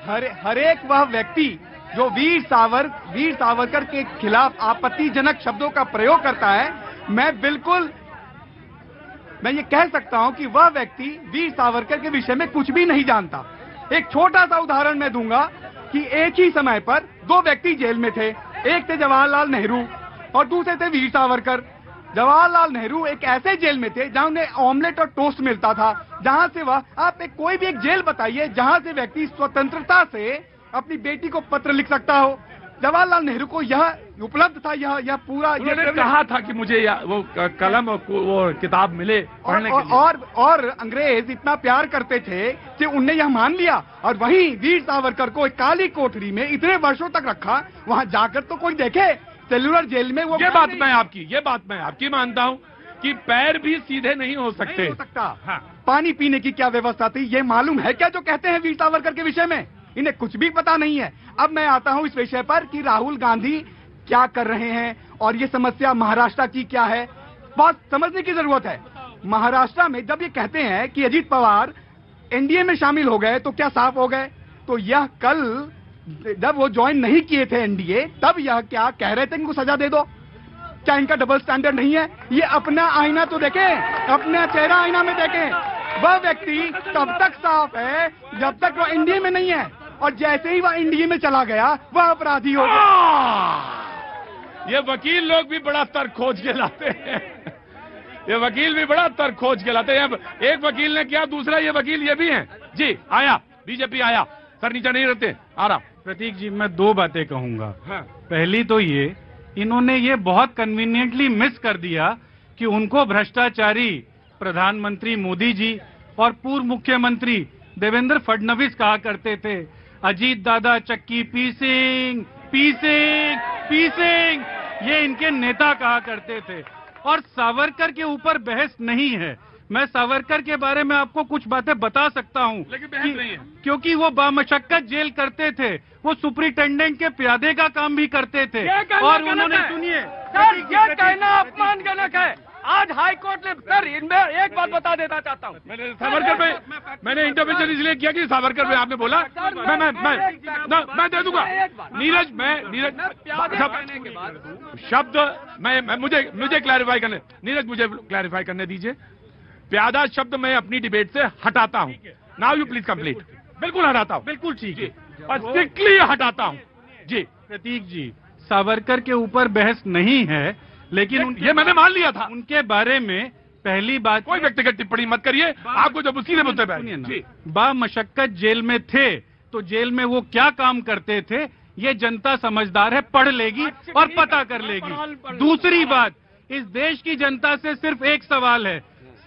हर एक वह व्यक्ति जो वीर सावरकर के खिलाफ आपत्तिजनक शब्दों का प्रयोग करता है, मैं ये कह सकता हूं कि वह व्यक्ति वीर सावरकर के विषय में कुछ भी नहीं जानता। एक छोटा सा उदाहरण मैं दूंगा कि एक ही समय पर दो व्यक्ति जेल में थे। एक थे जवाहरलाल नेहरू और दूसरे थे वीर सावरकर। जवाहरलाल नेहरू एक ऐसे जेल में थे जहां उन्हें ऑमलेट और टोस्ट मिलता था, जहां से आप कोई भी एक जेल बताइए जहां से व्यक्ति स्वतंत्रता से अपनी बेटी को पत्र लिख सकता हो। जवाहरलाल नेहरू को यह उपलब्ध था, यह पूरा उन्होंने कहा था कि मुझे वो कलम और वो किताब मिले पढ़ने के लिए। और अंग्रेज इतना प्यार करते थे कि उनने यह मान लिया और वहीं वीर सावरकर को एक काली कोठरी में इतने वर्षों तक रखा। वहां जाकर तो कोई देखे सेलुलर जेल में वो। ये बात मैं आपकी मानता हूँ कि पैर भी सीधे नहीं हो सकता। हाँ। पानी पीने की क्या व्यवस्था थी ये मालूम है क्या जो कहते हैं वीर सावरकर के विषय में? इन्हें कुछ भी पता नहीं है। अब मैं आता हूं इस विषय पर कि राहुल गांधी क्या कर रहे हैं और ये समस्या महाराष्ट्र की क्या है, बहुत समझने की जरूरत है। महाराष्ट्र में जब ये कहते हैं कि अजीत पवार एनडीए में शामिल हो गए तो क्या साफ हो गए, तो यह कल जब वो ज्वाइन नहीं किए थे एनडीए तब यह क्या कह रहे थे इनको सजा दे दो। क्या इनका डबल स्टैंडर्ड नहीं है? ये अपना आईना तो देखें, अपना चेहरा आईना में देखें। वह व्यक्ति तब तक साफ है जब तक वो एनडीए में नहीं है और जैसे ही वह एनडीए में चला गया वह अपराधी हो गया। ये वकील लोग भी बड़ा तर्क खोज के लाते हैं। ये वकील भी बड़ा तर्क खोज के लाते हैं। एक वकील ने किया, दूसरा ये वकील ये भी हैं। जी आया, बीजेपी आया, सर नीचे नहीं रहते, आ रहा। प्रतीक जी मैं दो बातें कहूंगा। हाँ। पहली तो इन्होंने ये बहुत कन्वीनियंटली मिस कर दिया कि उनको भ्रष्टाचारी प्रधानमंत्री मोदी जी और पूर्व मुख्यमंत्री देवेंद्र फडणवीस कहा करते थे। अजीत दादा चक्की पीसिंग पीसिंग पीसिंग, ये इनके नेता कहा करते थे। और सावरकर के ऊपर बहस नहीं है। मैं सावरकर के बारे में आपको कुछ बातें बता सकता हूं, लेकिन बहस नहीं है क्योंकि वो बामशक्कत जेल करते थे। वो सुपरिटेंडेंट के प्यादे का काम भी करते थे। और उन्होंने, सुनिए सर, ये कहना अपमानजनक है। आज हाई कोर्ट ने, सर इनमें एक बात बता देना चाहता हूँ। मैंने सावरकर पे मैंने इंटरवेंशन इसलिए किया कि सावरकर पे आपने बोला मैं दे दूंगा। नीरज शब्द मुझे क्लैरिफाई करने, नीरज मुझे क्लैरिफाई करने दीजिए। प्यादा शब्द मैं अपनी डिबेट से हटाता हूँ। Now you please complete. बिल्कुल हटाता हूँ, बिल्कुल ठीक है, और स्ट्रिक्टली हटाता हूँ। जी प्रतीक जी, सावरकर के ऊपर बहस नहीं है, लेकिन ये मैंने मान लिया था। उनके बारे में पहली बात, कोई व्यक्तिगत टिप्पणी मत करिए, आपको जब उसी ने मुद्दे पे बामशक्कत जेल में थे तो जेल में वो क्या काम करते थे ये जनता समझदार है, पढ़ लेगी और पता कर लेगी। दूसरी बात, इस देश की जनता से सिर्फ एक सवाल है,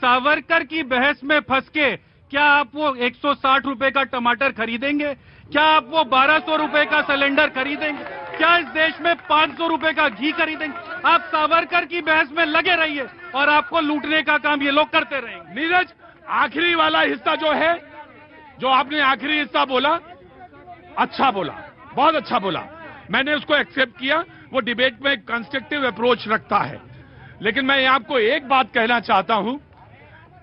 सावरकर की बहस में फंस के क्या आप वो 160 रुपए का टमाटर खरीदेंगे? क्या आप वो 1200 रुपए का सिलेंडर खरीदेंगे? क्या इस देश में 500 रुपए का घी खरीदेंगे? आप सावरकर की बहस में लगे रहिए और आपको लूटने का काम ये लोग करते रहेंगे। नीरज, आखिरी वाला हिस्सा जो है, जो आपने आखिरी हिस्सा बोला, अच्छा बोला, बहुत अच्छा बोला, मैंने उसको एक्सेप्ट किया। वो डिबेट में कंस्ट्रक्टिव अप्रोच रखता है। लेकिन मैं आपको एक बात कहना चाहता हूं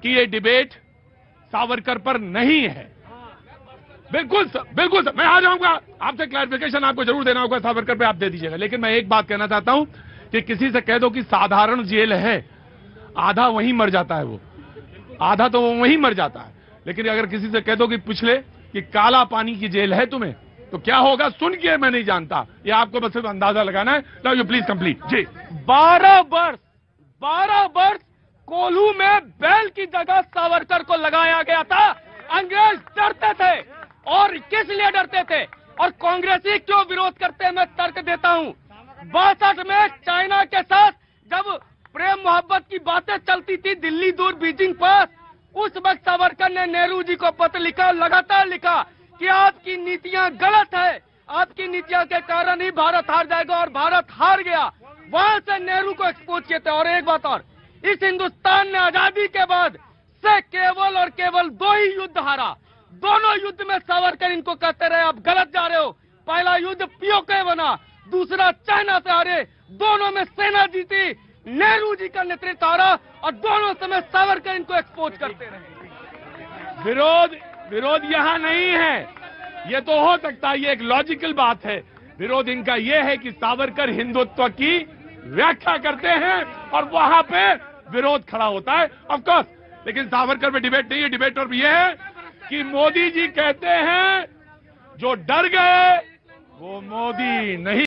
कि ये डिबेट सावरकर पर नहीं है। बिल्कुल मैं आ जाऊंगा, आपसे क्लैरिफिकेशन आपको जरूर देना होगा, सावरकर पे आप दे दीजिएगा। लेकिन मैं एक बात कहना चाहता हूं कि किसी से कह दो कि साधारण जेल है, आधा वहीं मर जाता है, वो आधा तो वो वहीं मर जाता है। लेकिन अगर किसी से कह दो कि पूछले कि काला पानी की जेल है तुम्हें, तो क्या होगा सुन के मैं नहीं जानता। ये आपको बस सिर्फ अंदाजा लगाना है। Now you please complete. जी 12 वर्ष कोल्हू में बैल की जगह सावरकर को लगाया गया था। अंग्रेज डरते थे, और किस लिए डरते थे और कांग्रेसी क्यों विरोध करते, मैं तर्क देता हूं। 62 में चाइना के साथ जब प्रेम मोहब्बत की बातें चलती थी दिल्ली दूर बीजिंग पास, उस वक्त सावरकर ने नेहरू जी को पत्र लिखा, लगातार लिखा कि आपकी नीतियां गलत है, आपकी नीतियों के कारण ही भारत हार जाएगा, और भारत हार गया। वहां से नेहरू को एक्सपोज किए थे। और एक बात और, इस हिंदुस्तान ने आजादी के बाद से केवल और केवल 2 ही युद्ध हारा। दोनों युद्ध में सावरकर इनको कहते रहे आप गलत जा रहे हो। पहला युद्ध पीओके बना, दूसरा चाइना से हारे। दोनों में सेना जीती, नेहरू जी का नेतृत्व हारा, और दोनों समय सावरकर इनको एक्सपोज करते रहे। विरोध यहाँ नहीं है, ये तो हो सकता है, ये एक लॉजिकल बात है। विरोध इनका ये है कि सावरकर हिंदुत्व की व्याख्या करते हैं और वहां पे विरोध खड़ा होता है, ऑफ कोर्स। लेकिन सावरकर पे डिबेट नहीं है, डिबेट और ये है कि मोदी जी कहते हैं जो डर गए वो मोदी नहीं।